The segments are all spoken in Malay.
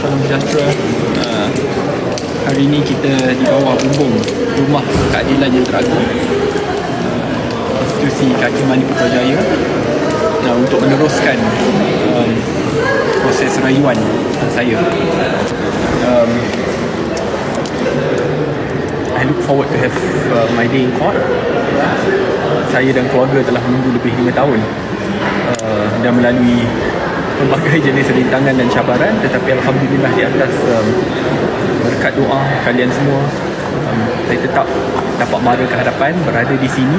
Salam sejahtera. Hari ini kita di bawah bumbung Rumah Keadilan yang Teragung, institusi Kehakiman di Putrajaya, untuk meneruskan proses rayuan saya. I look forward to have my day in court. Saya dan keluarga telah menunggu lebih 5 tahun dan melalui pelbagai jenis rintangan dan cabaran, tetapi Alhamdulillah di atas berkat doa kalian semua, saya tetap dapat mara ke hadapan, berada di sini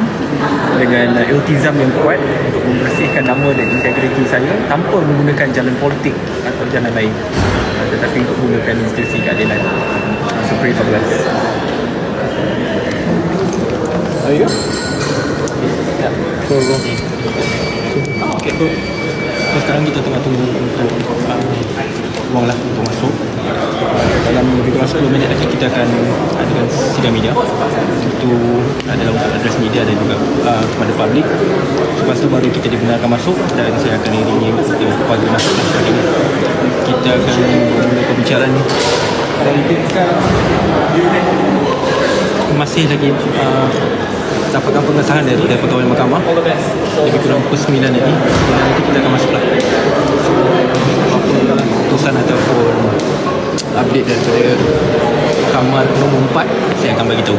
dengan iltizam yang kuat untuk membersihkan nama dan integriti saya tanpa menggunakan jalan politik atau jalan lain, tetapi untuk menggunakan institusi keadilan. So pray for us. There you go. Ya. Okay, so sekarang kita tengah tunggu untuk ruang lah untuk masuk. Dalam lebih kurang 10 minit lagi kita akan adakan sidang media. Itu adalah untuk address media dan juga kepada publik. Lepas tu baru kita dibenarkan masuk dan saya akan iringi kepada masuk dan sebagainya. Kita akan memulai pembicaraan ni. Masih lagi dapatkan pengesahan dari pegawai mahkamah lebih kurang pukul 9 nanti. Dan nanti kita akan masuklah. Apa keputusan ataupun update daripada kamar nombor 4 saya akan bagi tahu.